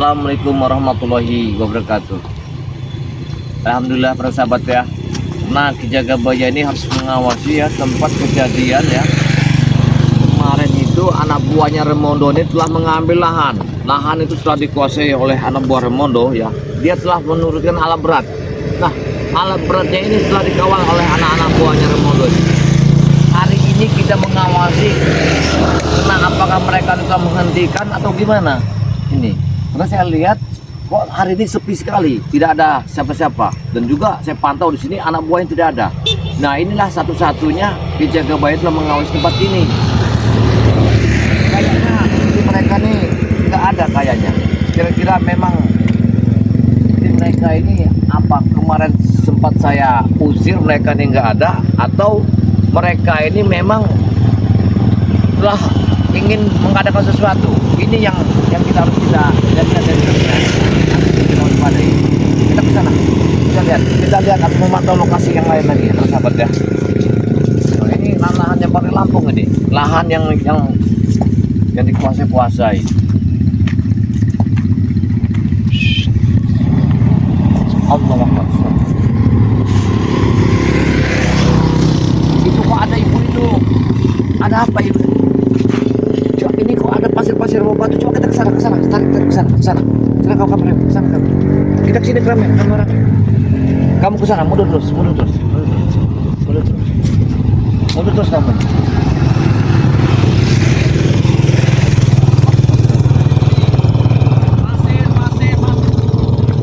Assalamualaikum warahmatullahi wabarakatuh. Alhamdulillah para sahabat ya. Nah, Ki Jagabaya ini harus mengawasi ya tempat kejadian ya. Kemarin itu anak buahnya Remondo ini telah mengambil lahan. Lahan itu sudah dikuasai oleh anak buah Remondo ya. Dia telah menurunkan alat berat. Nah, alat beratnya ini telah dikawal oleh anak-anak buahnya Remondo ini. Hari ini kita mengawasi. Nah, apakah mereka telah menghentikan atau gimana? Ini, karena saya lihat kok hari ini sepi sekali, tidak ada siapa-siapa, dan juga saya pantau di sini anak buahnya tidak ada. Nah, inilah satu-satunya Ki Jagabaya telah mengawasi tempat ini. Kayaknya mereka nih nggak ada kayaknya. Kira-kira memang mereka ini apa kemarin sempat saya usir mereka ini nggak ada, atau mereka ini memang telah ingin mengadakan sesuatu. Ini yang kita harus lihat dari kita waspadai. Kita ke sana, kita lihat atau memantau lokasi yang lain lagi ya sahabat ya. Nah, ini lahan yang paling Lampung ini, lahan yang dikuasai. Allah Akbar. Itu kok ada ibu itu? Ada apa ibu? Ini kok ada pasir-pasir mau batu, coba kita tarik ke sana. Sana kamu ke sana kamu. Kita kesini kamera. Kamu ke sana, mundur terus kamu.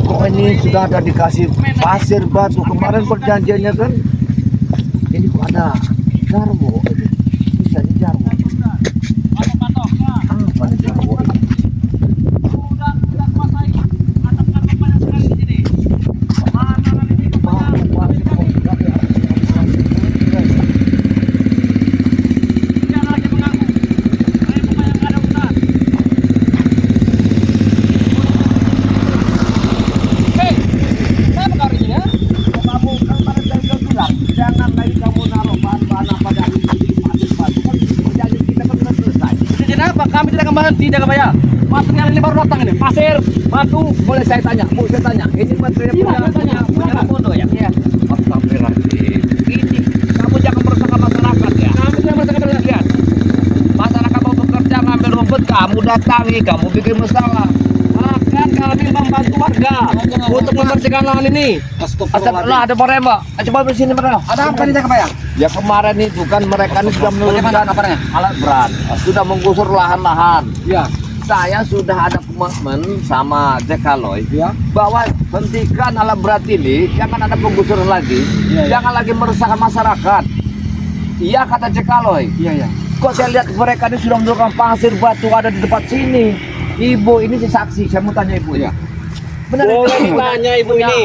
Kok ini sudah ada dikasih pasir batu, kemarin perjanjiannya kan ini kok ada jarwo ini. Bisa di jarwo. Kami tidak akan berhenti Jagabaya. Material ini baru datang ini, pasir, batu. Boleh saya tanya? Ini material punya Remondo ya? Iya. Astagfirullahaladzim. Ini kamu jangan meresahkan masyarakat ya. Kami tidak meresahkan masyarakat. Masyarakat mau bekerja ngambil rumput, kamu datangi, kamu bikin masalah. Akan kami membantu warga untuk membersihkan lahan ini. Astagfirullah, ada barang mbak. Coba di sini barang. Ada apa nih Jagabaya? Ya kemarin itu kan mereka ini sudah menurunkan kabarnya? alat berat, sudah menggusur lahan-lahan. Ya. Saya sudah ada komitmen sama Jekaloy Ya. bahwa hentikan alat berat ini, jangan ada penggusuran lagi, jangan lagi meresahkan masyarakat. Iya kata Jekaloy. Iya. Kok saya lihat mereka ini sudah menurunkan pasir batu ada di depan sini. Ibu ini si saksi, saya mau tanya ibu ya. Benar Boleh itu, Bu? ditanya ibu ini.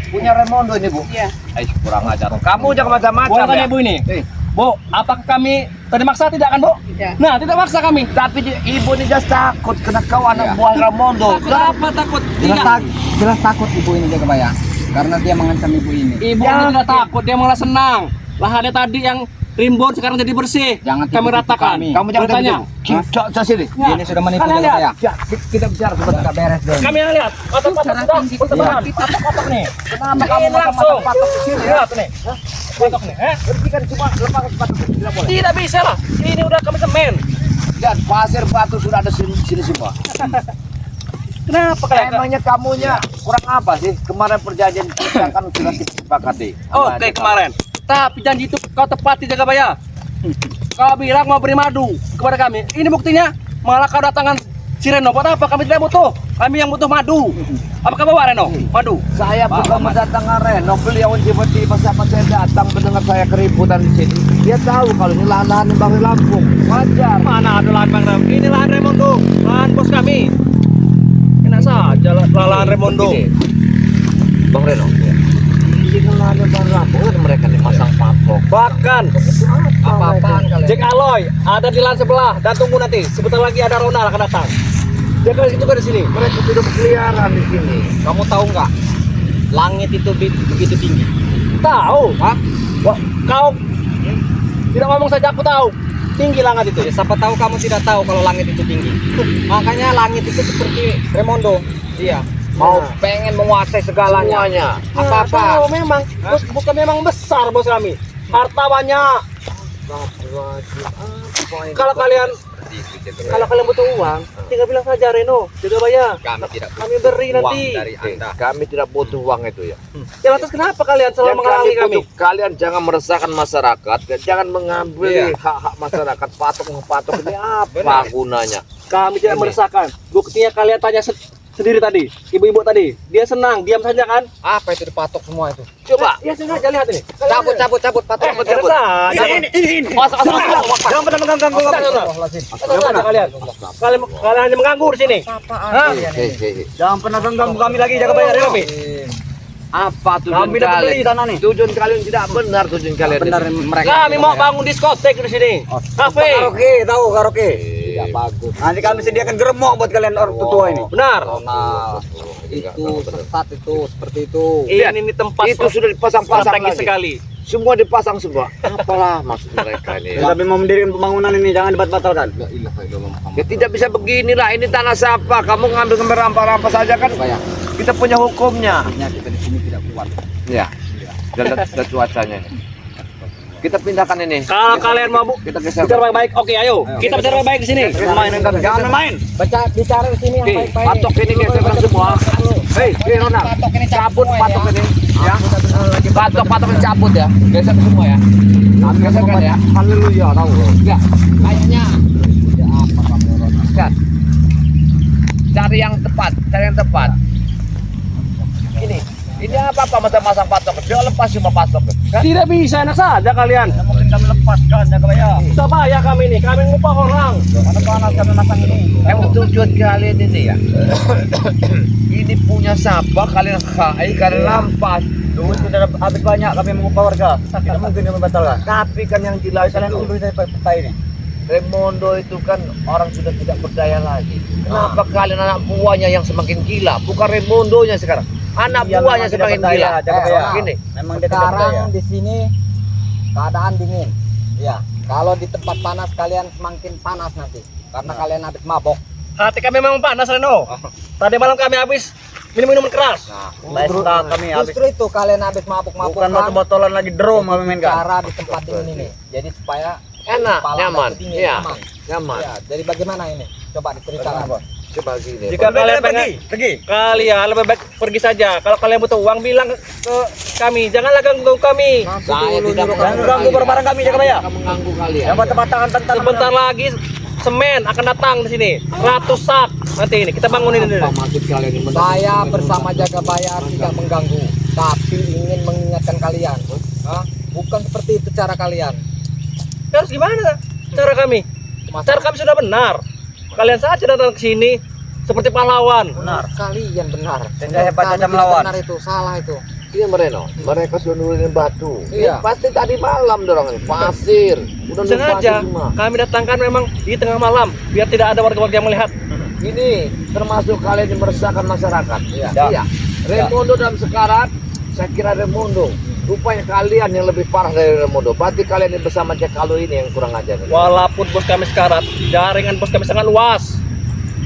Punya Remondo ini bu? Iya. Kurang ajar. Kamu jangan macam-macam Boleh tanya ya. ibu ini. Bu, apakah kami tadi maksa tidak kan bu? Tidak. Nah, tidak maksa kami. Tapi ibu ini just takut kena kau anak buah Remondo. Kenapa takut? Jelas takut ibu ini Jagabaya karena dia mengancam ibu ini. Ibu ini tidak takut, dia malah senang. Lahannya tadi yang rimbun sekarang jadi bersih. Jangan kami tipu-tipu ratakan. kami. Kamu jangan Bertanya. tanya. Sini. Ini sudah menipu Kalian Jagabaya. Ya, kita bicara sebentar. Kita beres deh. Kami yang lihat. Patok-patok sudah bertebaran. Patok-patok nih. Kenapa Ini kamu langsung. patok ke sini ya? Lihat nih. Patok nih. Hentikan cuma lepas patok tidak boleh. Tidak bisa lah. Ini udah kami semen. Lihat pasir batu sudah ada sini semua. Kenapa kalian? Emangnya kamunya kurang apa sih? Kemarin perjanjian kita kan sudah disepakati. Oke kemarin. Tapi janji itu kau tepati Jagabaya. Kau bilang mau beri madu kepada kami. Ini buktinya malah kau datangkan si Reno. Buat apa? Kami tidak butuh. Kami yang butuh madu. Apakah bawa Reno? Madu. Saya bukan mendatangkan Reno, beliau tiba-tiba siapa saya datang mendengar saya keributan di sini. Dia tahu kalau ini lahan-lahan yang Bang Lampung. Wajar. Mana ada lahan Bang Rem? Ini lahan Remondo, lahan bos kami. Enak saja lahan Remondo. Bang Reno. Ini kan lahan yang Bang Lampung kan mereka nih masang patok. Bahkan Apa-apaan kalian? Jack Aloy ada di lahan sebelah dan tunggu nanti. Sebentar lagi ada Ronald akan datang. Dia kan itu kan di sini. Mereka sudah berkeliaran di sini. Kamu tahu nggak? Langit itu begitu tinggi. Tahu? Hah? Wah, kau tidak ngomong saja aku tahu. tinggi langit itu. Ya, siapa tahu kamu tidak tahu kalau langit itu tinggi. Makanya langit itu seperti Remondo. Iya. Mau pengen menguasai segalanya. Semuanya. Apa-apa. Memang bos, bukan memang besar bos kami. Harta banyak. Kalau kalian butuh uang, tinggal bilang saja Reno, Jagabaya. Kami beri nanti. Kami tidak butuh uang itu ya. Ya lantas kenapa kalian selalu menghalangi kami? Kalian jangan meresahkan masyarakat, jangan mengambil hak-hak masyarakat, patok ini apa gunanya? Kami tidak meresahkan. Buktinya kalian tanya sendiri tadi, ibu-ibu tadi, dia senang, diam saja kan? Apa itu dipatok semua itu? Coba, ya sengaja lihat ini. Cabut patok. Ini. Jangan pernah mengganggu kalian. Kalian hanya mengganggu di sini. Hah? Jangan pernah ganggu kami lagi, jaga bayar kami. Apa tujuan Kami dapat beli kalian? tanah nih. Tujuan kalian tidak benar tujuan kalian. Benar mereka. Kami mau bangun diskotek di sini. Kafe. Karaoke. Tidak bagus. Nanti kami sediakan geremok buat kalian orang tua ini. Benar. Itu sesat itu seperti itu. Ini tempat Itu sudah dipasang-pasang strategis lagi. sekali. Semua dipasang semua. Apalah maksud mereka ini? Tapi mau mendirikan pembangunan ini jangan dibatalkan. Ya tidak bisa beginilah. Ini tanah siapa? Kamu ngambil rampa-rampa saja kan? Kita punya hukumnya. Kita di sini tidak kuat. Ya. Dan cuacanya ini. Kita pindahkan ini. Kalau kalian mau Kita geser. bicara baik-baik, oke ayo. Kita bicara baik-baik di sini. Jangan main. Bicara di sini yang Oke, baik-baik. patok ini geserkan semua. Hei, Ronald, cabut patok ini. Ya. Patok ini cabut ya. Geser semua ya. Geserkan ya. Haleluya tahu. Ya, kayaknya. Ya apa kamu Ronald? Lihat. Cari yang tepat. Ini apa masang patok? Dia lepas semua patok. Kan? Tidak bisa, enak saja kalian. Mungkin kami lepaskan jaga bayar. Bisa bayar kami ini, kami ngupah orang. Panas kami masang ini. Emang tujuan kalian ini ya. Ini punya siapa? Kalian kalian lampas. Duit sudah habis banyak kami mengupah warga. Tidak mungkin kami batalkan. Tapi kan yang jelas Kalian itu, urus dari peta ini. Remondo itu kan orang sudah tidak berdaya lagi. Kenapa kalian anak buahnya yang semakin gila? Bukan Remondonya sekarang. Anak Iya, buahnya memang tidak semakin berdaya, gila. jaga bayar. Gini. Memang dia tidak berdaya. Di sini keadaan dingin. Ya, kalau di tempat panas kalian semakin panas nanti karena kalian habis mabok. Hati kami memang panas, Reno. Tadi malam kami habis minum keras. Justru itu kalian habis mabuk-mabuk. Bukan botol-botolan lagi drum kami mainkan. Cara di tempat dingin ini. Jadi supaya Enak, kepala nyaman. dingin, Iya. aman. Nyaman. Ya, jadi bagaimana ini? Coba diceritakan. Coba gini. Jika kalian pengen kalian lebih baik pergi saja. Kalau kalian butuh uang bilang ke kami, janganlah ganggu kami. Saya tidak ganggu barang kami jaga bayar. Akan mengganggu kalian. Yang batang-batangan tentang Sebentar lagi semen akan datang di sini. 100 sak nanti ini kita bangunin ini. Apa maksud kalian ini? saya bersama jaga bayar tidak mengganggu, tapi ingin mengingatkan kalian. Hah? Bukan seperti itu cara kalian. Terus gimana cara kami? Cara kami sudah benar. Kalian saja datang ke sini seperti pahlawan. Benar. Kalian benar. Saya hebat Kami saja tidak melawan. Benar itu, salah itu. Iya mereka sudah nurunin batu. Iya. Pasti tadi malam dorong pasir. Udah nurunin Sengaja pasir semua. kami datangkan memang di tengah malam biar tidak ada warga-warga yang melihat. Ini termasuk kalian yang meresahkan masyarakat. Iya. Iya. Remondo dalam sekarat, saya kira Remondo. Rupanya kalian yang lebih parah dari Remondo. Berarti kalian yang bersama Cekalo ini yang kurang ajar. Walaupun bos kami sekarat, jaringan bos kami sangat luas.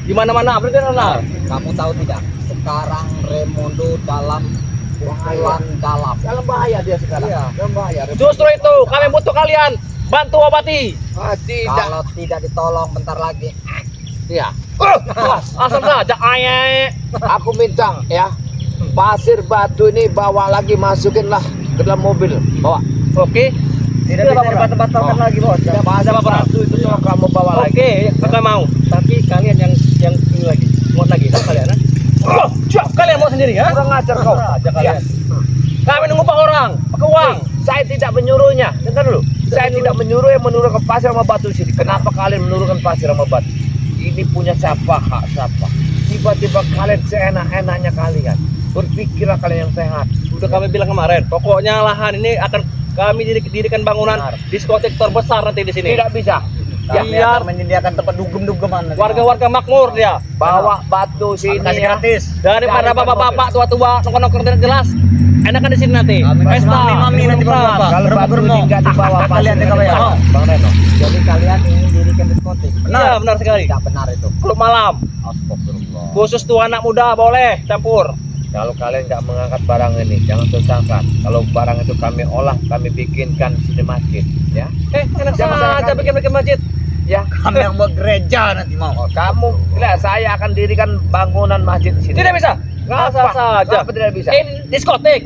Di mana-mana, berarti mana? Kamu tahu tidak? Sekarang Remondo dalam pukulan dalam. Dalam bahaya dia sekarang. Iya. Dalam bahaya. Justru itu kami butuh kalian bantu obati. Tidak. Kalau tidak ditolong bentar lagi. Iya. Asal saja ayah. Aku minta ya. Pasir batu ini bawa lagi, masukinlah ke dalam mobil. Bawa. Oke. Tidak bisa dibatalkan lagi, Bos. Tidak ada batu itu cuma kamu bawa lagi. Oke, kakak mau. Tapi kalian yang ini lagi, muat lagi, kalian. Kalian mau sendiri ya? Kurang ajar kau. Aja kalian. Kami nunggu pak orang, pakai uang. Saya tidak menyuruhnya. Dengar dulu. Saya tidak menyuruh yang menurunkan pasir sama batu sini. Kenapa kalian menurunkan pasir sama batu? Ini punya siapa, hak siapa? Tiba-tiba kalian seenak-enaknya kalian. Berpikirlah kalian yang sehat. Udah kami bilang kemarin, pokoknya lahan ini akan kami dirikan bangunan diskotek terbesar nanti di sini. Tidak bisa. Biar menyediakan tempat dugem-dugeman. warga-warga makmur dia. Bawa batu sini Kasih ya. gratis. Daripada bapak-bapak tua-tua nongkrong-nongkrong tidak jelas. enakan di sini nanti. Pesta. mami nanti bapak. Kalau Pak Bruni nggak dibawa pasti Kalian nggak ya, dibawa. Bang Reno. Jadi kalian ingin dirikan diskotik? Iya, benar sekali. Tidak benar itu. Klub malam. Astagfirullah. Khusus tuh anak muda boleh campur. Kalau kalian nggak mengangkat barang ini, jangan sesangkan. Kalau barang itu kami olah, kami bikinkan di sini masjid, ya. Enak Jangan saja masyarakat. bikin masjid. Ya, Kami yang buat gereja nanti mau. kamu, tidak, saya akan dirikan bangunan masjid di sini. Tidak bisa. Ngapa? Nggak saja. Kenapa tidak bisa? Ini diskotik.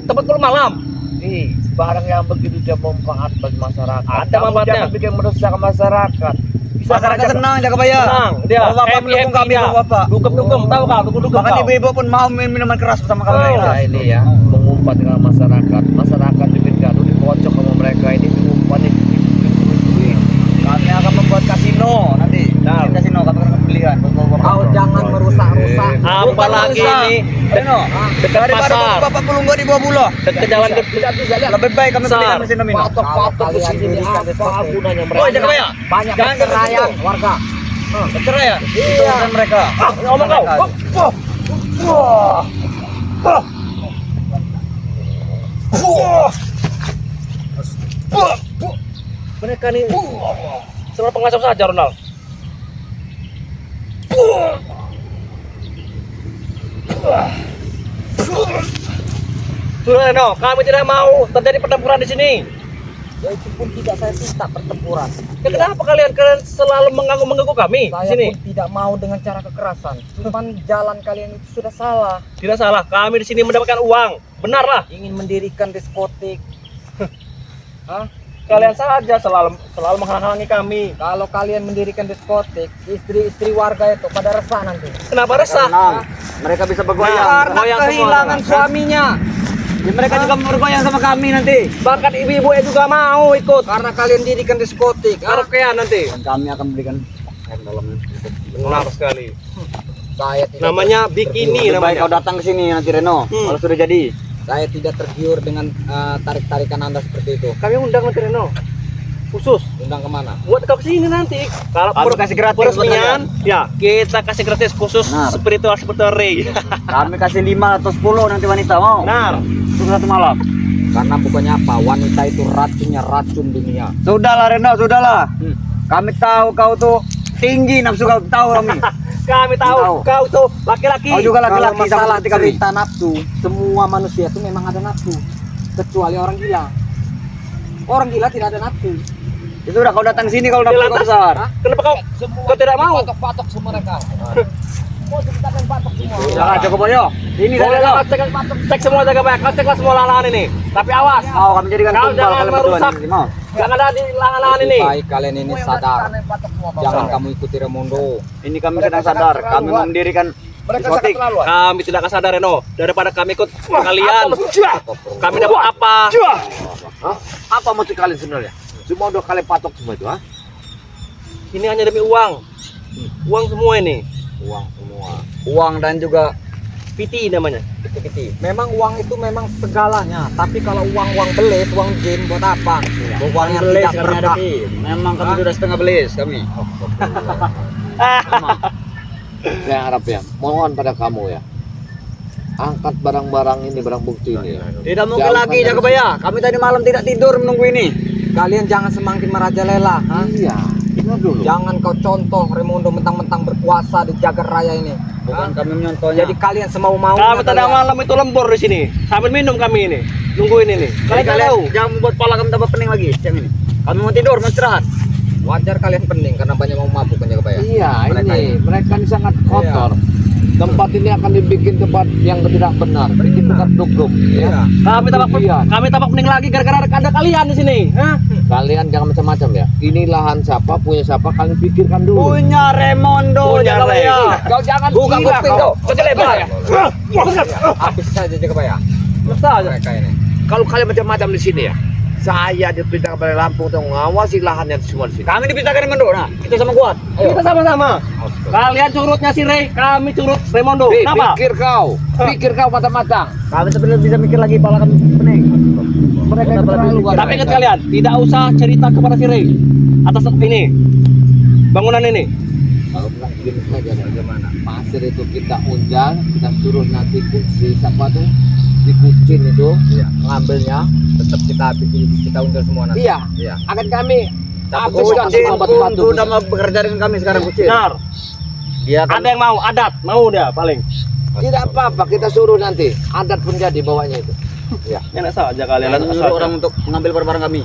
Tempat klub malam. Ih, barang yang begitu dia manfaat bagi masyarakat. Ada Kamu manfaatnya. jangan bikin merusak masyarakat. Bisa Masyarakat saja- senang jaga bayar. Tenang, dia. Kalau bapak mendukung kami, bapak. Dukung, tahu kau? Dukung. Bahkan ibu-ibu pun mau minum minuman keras bersama kami. Nah, ini ya, mengumpat dengan masyarakat. Masyarakat diberi gaduh, dikocok sama mereka ini, mengumpat ini. Kami akan membuat kasino nanti. Nah. Kasino kami akan pilihan. Kau jangan merusak-rusak. Apalagi ini Reno, dekat daripada pasar. bapak pulung di bawah bulo. dekat jalan Lebih baik kami Besar. belikan mesin minum. Patok-patok di sini apa gunanya Oh, mereka? jaga bayar. Banyak Jangan perceraian gitu. warga. Perceraian. Itu urusan mereka. ngomong kau. Mereka nih selalu pengasuh saja Ronald. Sudah no, kami tidak mau terjadi pertempuran di sini. Ya itu pun tidak saya minta pertempuran. Ya, kenapa kalian selalu mengganggu kami di Saya sini? pun tidak mau dengan cara kekerasan. Cuman jalan kalian itu sudah salah. Tidak salah, kami di sini mendapatkan uang. Benarlah. Ingin mendirikan diskotik. Hah? Kalian saja selalu menghalangi kami. Kalau kalian mendirikan diskotik, istri-istri warga itu pada resah nanti. Kenapa resah? Mereka bisa bergoyang. Karena Goyang semua kehilangan orang. suaminya. Ya, mereka juga bergoyang sama kami nanti. Bahkan ibu-ibu juga mau ikut. Karena kalian dirikan diskotik. Karaokean nanti. Dan kami akan berikan dalam Benar sekali. saya tidak Namanya bikini Lebih baik kau namanya. datang ke sini nanti Reno. Kalau sudah jadi. Saya tidak tergiur dengan tarik-tarikan Anda seperti itu. Kami undang nanti Reno. Khusus Undang kemana? buat kau kesini nanti. Kalau Kami kasih gratis buat peresmian, ya kita kasih gratis khusus Benar. spiritual seperti Ray. Kami kasih 5 atau 10 nanti wanita mau. Benar. Untuk satu malam. Karena bukannya apa, wanita itu racunnya racun dunia. Sudahlah Reno, sudahlah. Kami tahu kau tuh tinggi nafsu kau, tahu kami. Kami tahu kau tuh laki-laki. Kau juga laki-laki Kalau sama masalah seperti kami. cerita nafsu, semua manusia itu memang ada nafsu, kecuali orang gila. Orang gila tidak ada nafsu. Itu udah kau datang sini kalau nafsu kau Dilantas. besar. Kenapa kau tidak mau? Patok-patok semua mereka. Mau ceritakan patok semua. Jangan cukup Boyo. Ini Boleh dari lah, cek semua jaga baik. Kau ceklah semua lahan ini. Tapi awas, Mau kami jadikan Kau tumbal jangan kalian berdua merusak. nih, mau. jangan ada di lahan-lahan ini. Lebih baik kalian ini sadar. Jangan kamu ikuti Remondo. Ini kami sedang sadar, kami mau mendirikan Mereka sangat diskotik. terlaluan. Kami tidak akan sadar Reno. Daripada kami ikut kalian. Kami dapat apa? Hah? Apa maksud kalian sebenarnya? Semua udah kalian patok semua itu, ha? Ini hanya demi uang. Uang semua ini. Uang semua. Uang dan juga PT namanya. Kiti-kiti. Memang uang itu memang segalanya. Tapi kalau uang belis, uang jin buat apa? Uang yang belis tidak kami berkah. hadapi. Memang kami sudah setengah belis kami. Saya harap ya, mohon pada kamu ya. Angkat barang-barang ini, barang bukti ini ya. Tidak mungkin Jauhkan lagi dari jaga bayar. Kami tadi malam tidak tidur menunggu ini. Kalian jangan semakin merajalela. Ha? Iya, dengar dulu. Jangan kau contoh Remondo mentang-mentang berkuasa di jagat raya ini. Bukan kami menyontohnya. Jadi kalian semau-mau. Kami tadi malam itu lembur di sini. Sambil minum kami ini. Nungguin ini. Kalian, Kalian tahu? jangan membuat pala kami tambah pening lagi siang ini. Kami mau tidur, mau istirahat. Wajar kalian pening karena banyak mau mabuk kan jaga bayar. Iya, mereka ini sangat kotor. Tempat ini akan dibikin tempat yang tidak benar, bikin tempat duk-duk. Ya. Kami tampak pening lagi gara-gara ada kalian di sini. Hah? Kalian jangan macam-macam ya. Ini lahan siapa, punya siapa, kalian pikirkan dulu. Punya Remondo Punya jaga Rey. bayar. Kau jangan Buka gila kuping kau. Kau lebar ya. Habis saja jaga bayar. Masa aja. Mereka ini. Kalau kalian macam-macam di sini ya, saya diperintahkan pada Lampung untuk mengawasi lahan yang semua di sini. Kami dipisahkan Remondo. Nah, kita sama kuat. Ayo. Kita sama-sama. Kalian curutnya si Ray, kami curut Remondo. Kenapa? Pikir kau matang-matang. Kami tapi bisa mikir lagi pala kami pening. Mereka keterlaluan. Tapi ingat kalian, tidak usah cerita kepada si Ray atas ini bangunan ini. Kalau bilang gini saja bagaimana? Pasir itu kita unjal, kita suruh nanti si siapa tuh si Kucin itu ngambilnya tetap kita undur semua nanti. Iya. Iya. Akan kami Kucin habiskan semua batu-batu. udah mau bekerja dengan kami sekarang Kucin. Benar. Dia kan Ada yang mau adat, mau dia paling. Tidak apa-apa, kita suruh nanti. Adat pun jadi bawanya itu. Enak saja kalian. Jangan asal. suruh orang untuk mengambil barang-barang kami.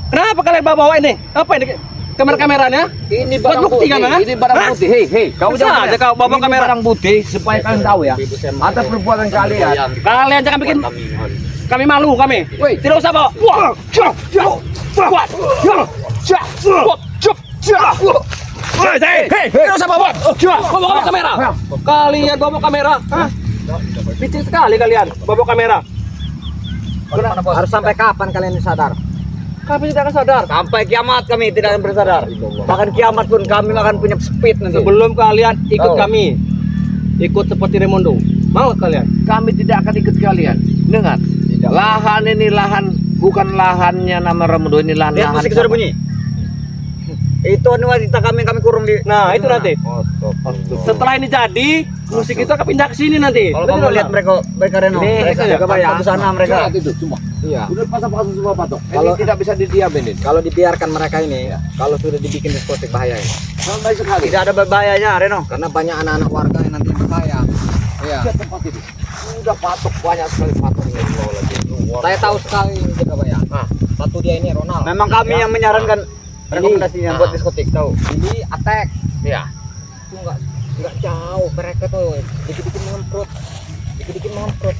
Kenapa kalian bawa ini? Apa ini? Kamera-kameranya? Ini Buat barang bukti putih kan, kan? Ini barang Hah? putih. Hei, Kau jangan aja kau bawa Ini kamera. barang putih supaya kalian tahu ya. Atas perbuatan kalian. Kalian jangan bikin kami malu kami. Woi. Tidak usah bawa. Wah, cok, cok, wah, cok, cok, cok, cok. Hei, tidak usah bawa. Cok, bawa kamera. Kalian bawa kamera. Hah? Licin sekali kalian bawa kamera. Harus sampai kapan kalian sadar? Kami tidak akan sadar. Sampai kiamat kami tidak akan bersadar. Bahkan kiamat pun kami akan punya speed nanti. Sebelum kalian ikut Oh. kami, ikut seperti Remondo. Mau kalian? Kami tidak akan ikut kalian. Dengar. Lahan ini lahan bukan lahannya nama Remudo, ini Lihat lahan musik sudah bunyi. Itu wanita kami kurung di. Nah, itu nanti. Setelah ini jadi, musik itu akan pindah ke sini nanti. Kalau kamu lihat mereka Reno, Ini, mereka itu ya, jaga bayang. Ke sana mereka. Lihat itu semua. Iya. Udah pasang-pasang semua patok. Kalau- Ini tidak bisa didiamin ini. Kalau dibiarkan mereka ini, kalau sudah dibikin diskotik bahaya ini. Sampai sekali. Tidak ada bahayanya Reno. Karena banyak anak-anak warga yang nanti berbahaya. Iya. Lihat tempat itu. Udah patok banyak sekali patoknya. Saya tahu sekali jaga bayang. Satu dia ini Ronald. Memang kami yang menyarankan rekomendasinya buat diskotik tahu. Ini attack. Iya. Itu enggak jauh mereka tuh. Dikit-dikit mengemprot. Dikit-dikit mengemprot.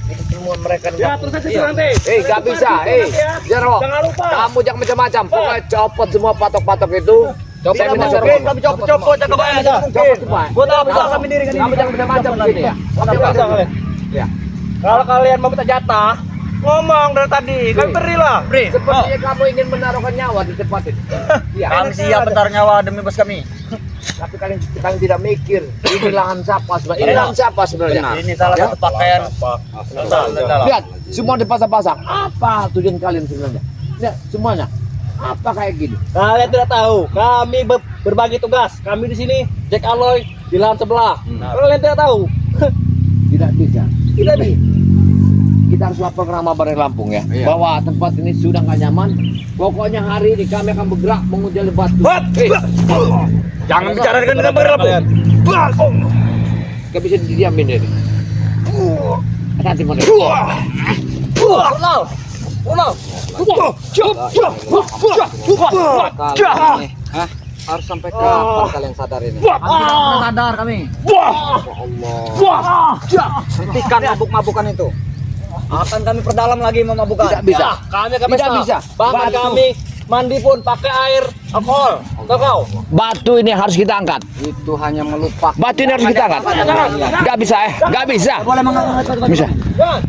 Itu semua mereka. Ya, terus aja Iya. nanti. Gak bisa. Jero. Jangan lupa. Kamu jangan macam-macam. Pokoknya copot semua patok-patok itu. Copot Tidak semua. mungkin kami copot-copot jaga bayang. Copot semua. Buat apa bisa kami diri Kamu jangan macam-macam di sini. Tidak bisa kalian. Ya. Kalau kalian mau minta jatah, ngomong dari tadi. Kami berilah. Beri. Sepertinya kamu ingin menaruhkan nyawa di tempat ini. Iya. Kami siap bentar nyawa demi bos kami. Tapi kalian tidak mikir ini lahan siapa sebenarnya? Ini lahan siapa sebenarnya? Ini salah Ya? satu pakaian. Lihat, semua dipasang-pasang. Apa tujuan kalian sebenarnya? Lihat, semuanya. Apa kayak gini? Kalian tidak tahu. Kami berbagi tugas. Kami di sini, Jack Aloy di lahan sebelah. Kalian tidak tahu. Tidak bisa. Tidak bisa. Kita harus lapor ke Ramabar Lampung ya. Iya. Bahwa tempat ini sudah nggak nyaman. Pokoknya hari ini kami akan bergerak menguji batu. Jangan bicara dengan berlaku. Gak bisa didiamin ini. Hati-hati mana? Kalian Hah? Harus sampai kapan kalian sadar ini? Sadar kami. Hentikan mabuk-mabukan itu. Akan kami perdalam lagi memabukkan. Tidak bisa. Kami akan Tidak pesta. bisa. Bahkan Batu. kami mandi pun pakai air alkohol. Tahu kau? Batu ini harus kita angkat. Itu hanya melupakan. Batu ini harus kita angkat. Gak bisa Gak bisa. Boleh mengangkat. Bisa. Jangan.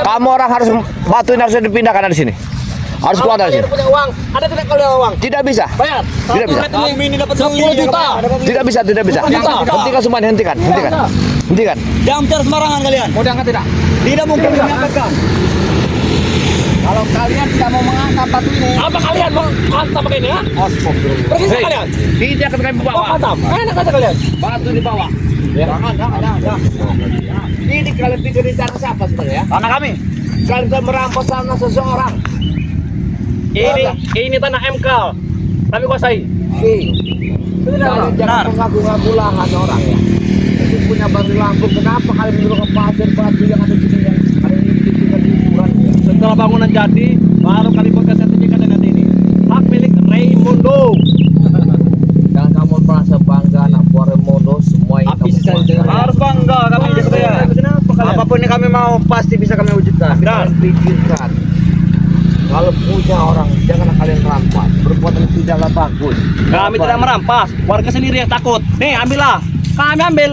Kamu orang harus batu ini harus dipindahkan dari sini. Harus keluar dari Kalian sini. punya uang. Ada tidak kalian uang? Tidak bisa. Bayar. Tidak bisa. Kami ini dapat 10 juta. Tidak bisa. Tidak bisa. Hentikan semua. Hentikan. Hentikan. Jangan bicara sembarangan kalian. Mau diangkat tidak? Tidak mungkin diangkatkan. Kalau kalian tidak mau mengangkat batu ini, Apa kalian mau mantap pakai ini ya? Pergi Hei. kalian. Tidak akan kami Mau bawa. mantap. Enak aja kalian. batu dibawa. Jangan. Ini kalian pikir ini cara siapa sebenarnya? Tanah kami. Kalian sudah merampas tanah seseorang. Ini tanah MK. Kami kuasai. Kalian jangan mengaku-ngaku lahan orang ya. Ini punya batu Lampung. Kenapa kalian menurunkan pasir batu yang ada di sini yang kalian ini bikin hiburan ya? Setelah bangunan jadi, baru kami buatkan sertifikat dan nanti ini. Hak milik Raimundo. Dan kamu merasa bangga anak buah Remondo semua yang Api kamu sisa kuasai. dengan Harus bangga kami jaga bayang. Kenapa kalian? Apapun yang kami mau pasti bisa kami wujudkan. Kalian pikirkan. Kalau punya orang, janganlah kalian rampas. Perbuatan tidaklah bagus. Kami tidak merampas. Warga sendiri yang takut. Nih, ambillah. Kami ambil.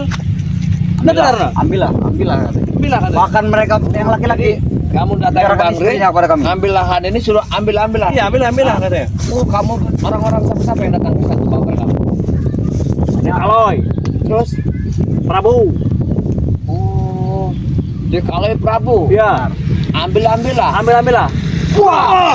Benar. Ambillah. Ambillah kan. Bahkan mereka yang laki-laki Kamu datang ke menyerahkan Bang Ri, istrinya kepada kami. ambil lahan ini suruh ambil lah. Iya, ambillah katanya. Oh, kamu orang-orang siapa yang datang ke satu bangker kamu? Jack Aloy. Terus, Prabu. oh, dia kalau Prabu, Iya. ambillah. Ambillah. Wah!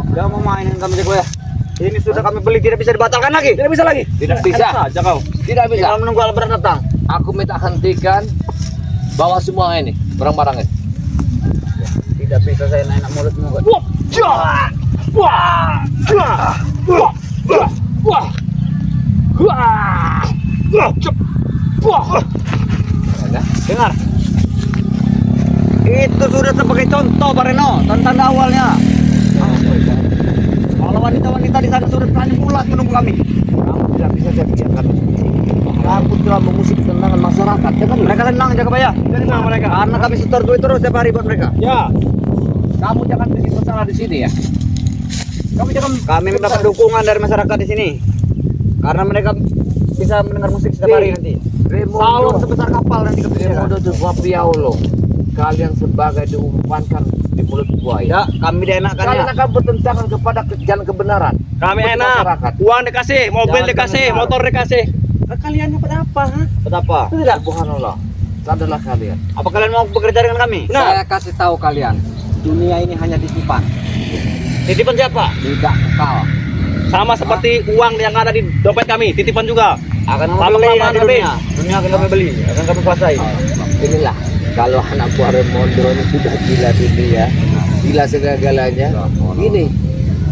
Jangan mau mainin kami jaga bayang. Ini sudah kami beli, tidak bisa dibatalkan lagi. Tidak bisa lagi. Tidak bisa. Enak saja kau. Tidak bisa. Tinggal menunggu alat berat datang. Aku minta hentikan bawa semua ini barang-barangnya. Tidak bisa saya naik mulutmu. Dengar. Itu sudah sebagai contoh Bareno, tanda awalnya. Kalau wanita-wanita di sana sudah berani pulas menunggu kami. Kamu tidak bisa saya biarkan. Aku telah mengusik ketenangan masyarakat. Jangan Mereka tenang jaga bayar. Tenang mereka. Karena kami setor duit terus setiap hari buat mereka. Ya. kamu jangan bikin masalah di sini ya. Kamu jangan. Kami mendapat dukungan dari masyarakat di sini. Karena mereka bisa mendengar musik setiap hari nanti. Salon sebesar kapal nanti ke Remodo tu Wapiaulo. Kalian sebagai diumpankan di mulut buaya. Ya, kami dienakkan Kalian ya. akan bertentangan kepada jalan kebenaran. Kami Untuk enak. masyarakat. Uang dikasih, mobil Jangan dikasih, dengar. motor dikasih. Kalian dapat apa? Ha? Betapa? Tidak, Subhanallah. Sadarlah kalian. Apa kalian mau bekerja dengan kami? Nah. Saya kasih tahu kalian, dunia ini hanya titipan, Titipan siapa? tidak kekal. Sama seperti uang yang ada di dompet kami, titipan juga. Akan Lama-lama kami beli nanti habis. dunia. Dunia akan kami beli, akan kami kuasai. Inilah kalau anak buah Remondo ini sudah gila dunia, gila segala-galanya.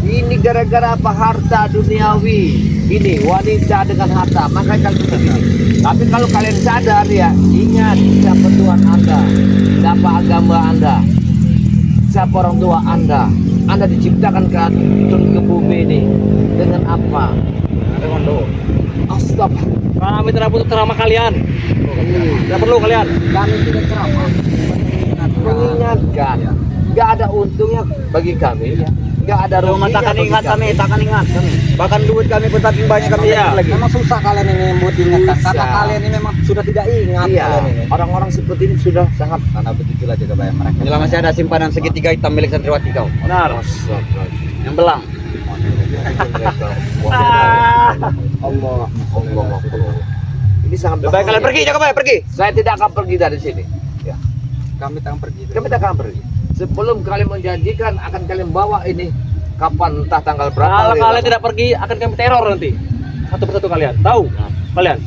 Ini gara-gara apa? Harta duniawi. Ini wanita dengan harta, makanya kalian begini. Tapi kalau kalian sadar ya, ingat siapa Tuhan Anda, siapa agama Anda, siapa orang tua Anda. Anda diciptakan ke bumi ini dengan apa? Astagfirullah. Kami tidak butuh ceramah kalian. Tidak perlu kalian. Kami tidak ceramah, Mengingatkan, nggak ada untungnya bagi kami ya, nggak ada Rumah ruginya takkan bagi ingat kami, takkan ingat kami. Bahkan duit kami pun saking banyak kami Iya. ingat lagi. Memang susah kalian ini membuat ingatkan, karena Bisa. kalian ini memang sudah tidak ingat Iya, kalian ini. orang-orang seperti ini sudah sangat. Karena begitulah juga bayar mereka. Inilah masih ada simpanan segitiga hitam milik santriwati kau. Benar. Yang belang. Allah. Ini sangat Lebih baik kalian pergi, jaga bayar, pergi. Saya tidak akan pergi dari sini. Ya, Kami tak akan pergi. kami tidak akan pergi. Sebelum kalian menjanjikan akan kalian bawa ini kapan entah tanggal berapa. Kalau hari kalian lah. tidak pergi, akan kami teror nanti. Satu persatu kalian. Tahu? Kalian.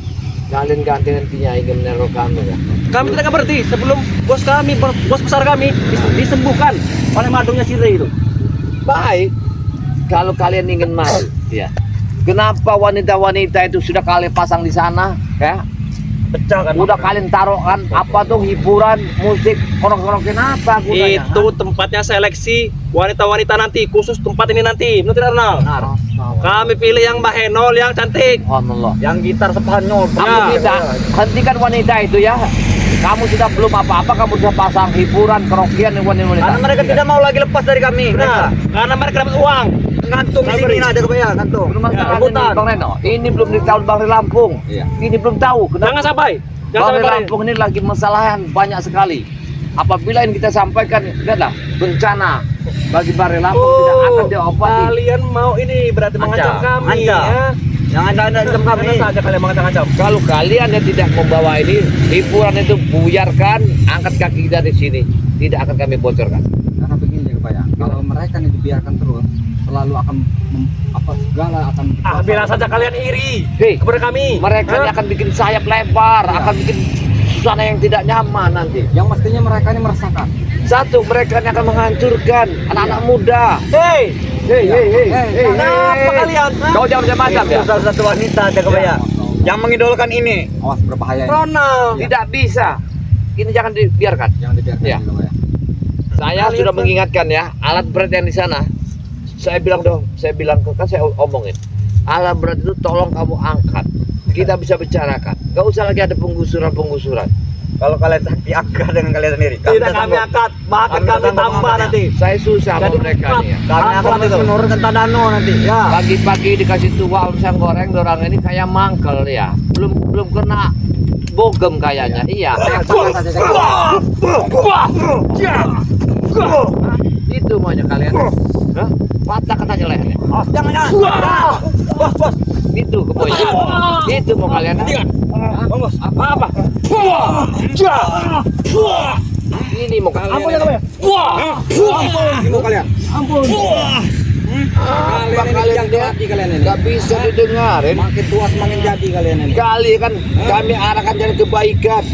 Kalian ganti-gantinya ingin meneror kami ya. Kami tidak akan berhenti sebelum bos kami, bos besar kami disembuhkan oleh madunya Sire itu. Baik, kalau kalian ingin maju, ya. Kenapa wanita-wanita itu sudah kalian pasang di sana, ya? Pecah kan. Udah kalian taruh kan apa tuh hiburan, musik, korong-korong kenapa gunanya? Itu tempatnya seleksi wanita-wanita nanti, khusus tempat ini nanti. Benar tidak kenal? Benar. Kami pilih yang Mbak Henol yang cantik. Alhamdulillah. Yang gitar Spanyol. Kamu bisa hentikan wanita itu ya. Kamu sudah belum apa-apa, kamu sudah pasang hiburan, kerokian wanita. Karena mereka tidak mau lagi lepas dari kami. Benar. Karena mereka dapat uang. Ngantung di sini nah, jaga bayar, ngantung. Belum Ya, masalah ini, rebutan. Bang Reno. Ini belum ditahu Bang Ri Lampung. Iya. Ini belum tahu. Jangan sampai. Jangan Bang Ri sampai. Lampung ini lagi masalahan banyak sekali. Apabila ini kita sampaikan, lihatlah bencana bagi Bang Ri Lampung tidak akan diobati. Kalian mau ini berarti mengancam Ancam, kami ancam. ya. Yang ada hitam kami. Mana saja kalian mengancam-ancam. Kalau kalian yang tidak membawa ini, hiburan itu buyarkan, angkat kaki kita di sini. Tidak akan kami bocorkan. Karena begini juga bayar. Kalau mereka ini dibiarkan terus, selalu akan segala akan. Bilang saja kalian iri Hei, kepada kami. mereka ini Hah? akan bikin sayap lebar, Iya. akan bikin suasana yang tidak nyaman nanti. Yang mestinya mereka ini merasakan. Satu, mereka ini akan menghancurkan anak-anak muda. Hei, Kenapa kalian? Hah? Kau jangan macam Itu ya. salah satu wanita jaga bayar. Yang mengidolakan ini. Awas berbahaya ini. Ronald. Tidak bisa. Ini jangan dibiarkan. Jangan dibiarkan Iya. juga bayar. Saya Kalian sudah kan- mengingatkan ya, alat berat yang di sana. Saya bilang kan saya omongin. Alat berat itu tolong kamu angkat. Kita bisa bicarakan. Gak usah lagi ada penggusuran. Kalau kalian sakti angkat dengan kalian sendiri. Tidak kami angkat, bahkan Kami kami tetap tambah mengangkatnya. nanti. Saya susah sama Jadi, mereka nih ya. Kami akan Angkat itu. menurunkan tadano nanti. Ya. Pagi-pagi dikasih tua urusan goreng, dorang ini kayak mangkel ya. Belum kena bogem kayaknya. Iya. Sabar saja, jangan. Itu maunya kalian. Hah? Patahkan aja lehernya. Jangan. Bos. Itu kemoynya. Itu mau kalian. Bos, apa? Ini mau kalian. Ampun ya kamu ya. Gimana kalian? Kalian ini yang jadi kalian ini. Gak bisa didengarin. Makin tua semakin jadi kalian ini. Kali kan kami arahkan jalan kebaikan.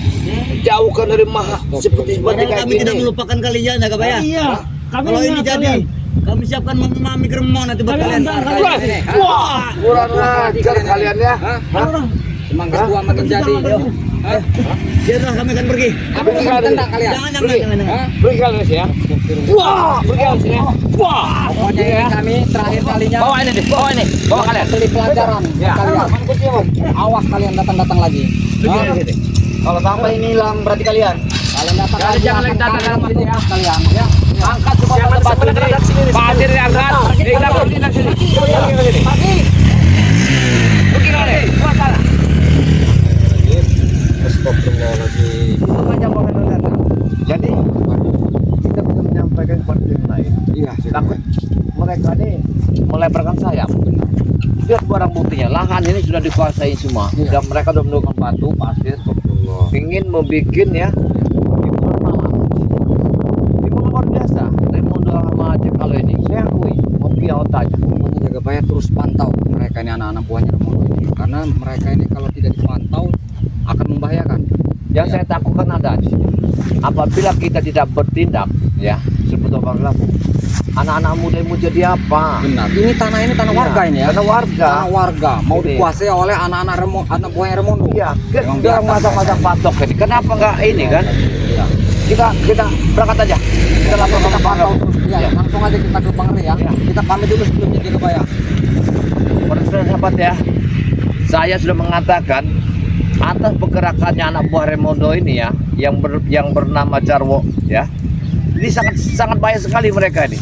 Jauhkan dari maha seperti kayak kami tidak gini. melupakan kalian ya Gabaya. Iya. Kami Kalau ini ingat jadi, kalian. kami siapkan mami keremon nanti buat kalian. Wah, kurang ajar kalian ya. Semakin tua makin jadi. Biarlah kami akan pergi. Apa yang tendang kalian? Jangan. Pergi kalian ya. Wah, pergi kalian ya. Wah, Pokoknya ini kami terakhir kalinya Bawa ini deh, bawa ini. Bawa kalian. beli pelajaran kalian. Awas kalian datang-datang lagi. kalau sampai ini hilang berarti kalian. Kalian datang Kalian lagi jangan akan lagi datang kami dalam tempat sini ya. kalian ya. Angkat semua batu ini. Pasir diangkat. Kita pergi dari sini. Pergi kalian. Masalah. Jadi kita bisa menyampaikan kepada tim lain. Iya, Takut mereka ini Melebarkan sayap. Lihat barang buktinya, lahan ini sudah dikuasai semua. Dan mereka sudah mendukung batu, pasir, ingin membuat ya hiburan malam. Hiburan luar biasa. Raimundo sama aja kalau ini, saya akui, kopi otak. Pokoknya jaga bayar terus pantau mereka ini anak-anak buahnya Remono ini. Karena mereka ini kalau tidak dipantau akan membahayakan. Yang saya takutkan ada di sini. Apabila kita tidak bertindak, ya, seperti orang laku, anak-anak muda mau jadi apa? Benar. Ini tanah warga ini ya. Tanah warga. Tanah warga mau Ini. dikuasai oleh anak-anak anak buahnya Remono. Iya, Yang kita biasa. masa-masa patok ini. Kenapa enggak ini kan? Iya. Kita berangkat aja. Kita laporkan ke Pak Raul. Iya, langsung aja kita ke Bang Ri ya. Iya. Kita pamit dulu sebelum jaga bayar. Para sahabat ya, saya sudah mengatakan atas pergerakannya anak buah Raimundo ini ya, yang bernama Jarwo ya, ini sangat bahaya sekali mereka ini.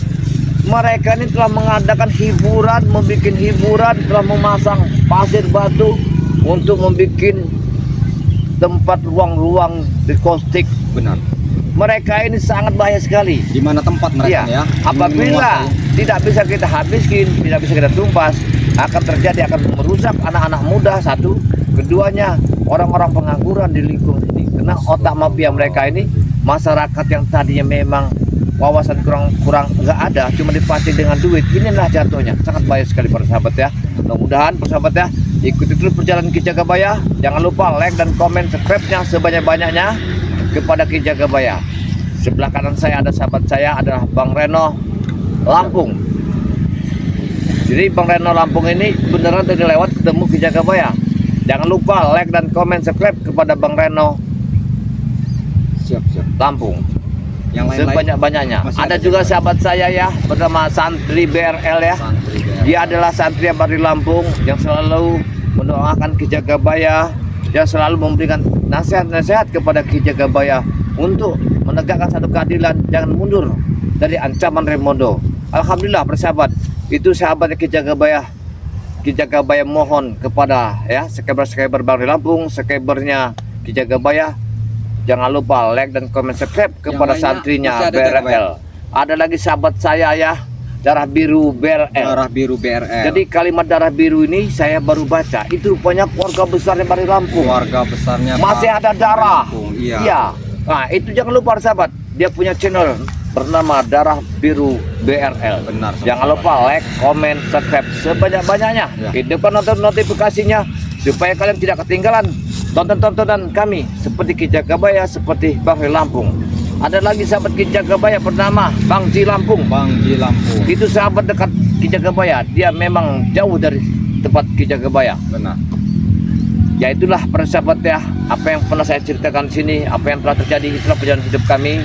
Mereka ini telah mengadakan hiburan, membuat hiburan, telah memasang pasir batu untuk membuat tempat ruang-ruang di kostik. Benar. Mereka ini sangat bahaya sekali. Di mana tempat mereka Iya, ya? apabila tidak bisa kita habiskan, tidak bisa kita tumpas, akan terjadi, akan merusak anak-anak muda satu, keduanya orang-orang pengangguran di lingkungan ini. Karena otak mafia mereka ini, masyarakat yang tadinya memang wawasan kurang nggak ada, cuma dipancing dengan duit, inilah jatuhnya. Sangat bahaya sekali para sahabat ya. Mudah-mudahan para sahabat ya, ikuti terus perjalanan Ki Jagabaya. Jangan lupa like dan komen, subscribe-nya sebanyak-banyaknya kepada Ki Jagabaya. Sebelah kanan saya ada sahabat saya, adalah Bang Reno Lampung. Jadi Bang Reno Lampung ini beneran tadi lewat ketemu Ki Jagabaya. Jangan lupa like dan komen, subscribe kepada Bang Reno Siap. Lampung. Yang lain-lain Sebanyak-banyaknya. masih Ada ada juga sahabat saya ya, bernama Santri BRL ya. santri ya. Dia adalah santri yang dari Lampung yang selalu mendoakan Ki Jagabaya, yang selalu memberikan nasihat-nasihat kepada Ki Jagabaya untuk menegakkan satu keadilan, jangan mundur dari ancaman Raimundo. Alhamdulillah persahabat, itu sahabatnya Ki Jagabaya. Ki Jagabaya mohon kepada ya subscriber Bang Ri Lampung, subscribernya Ki Jagabaya, jangan lupa like dan komen, subscribe kepada lainnya santrinya masih ada BRL. Jagabaya. Ada lagi sahabat saya ya, Darah Biru BRL. Darah Biru BRL. Jadi kalimat Darah Biru ini saya baru baca, itu rupanya keluarga besarnya Bang Ri Lampung. keluarga besarnya Masih Pak ada darah. Lampung, Iya. Nah, itu jangan lupa sahabat, dia punya channel bernama Darah Biru BRL. Benar. Jangan lupa like, komen, subscribe sebanyak-banyaknya. Ya. Hidupkan notifikasinya supaya kalian tidak ketinggalan tonton-tontonan kami seperti Ki Jagabaya, seperti Bang Ri Lampung. Ada lagi sahabat Ki Jagabaya bernama Bang Ji Lampung. Bang Ji Lampung. Itu sahabat dekat Ki Jagabaya. Dia memang jauh dari tempat Ki Jagabaya. Benar. Ya itulah para sahabat ya, apa yang pernah saya ceritakan di sini, apa yang telah terjadi, itulah perjalanan hidup kami.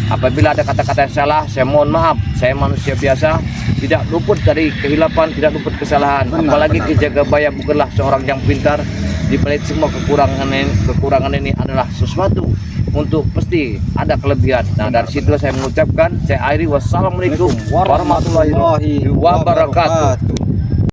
Apabila ada kata-kata yang salah, saya mohon maaf. Saya manusia biasa, tidak luput dari kehilapan, tidak luput kesalahan. Benar, Apalagi benar, Ki Jagabaya bukanlah seorang yang pintar. Di balik semua kekurangan ini adalah sesuatu untuk pasti ada kelebihan. Nah, dari situ saya mengucapkan, saya akhiri wassalamualaikum warahmatullahi wabarakatuh.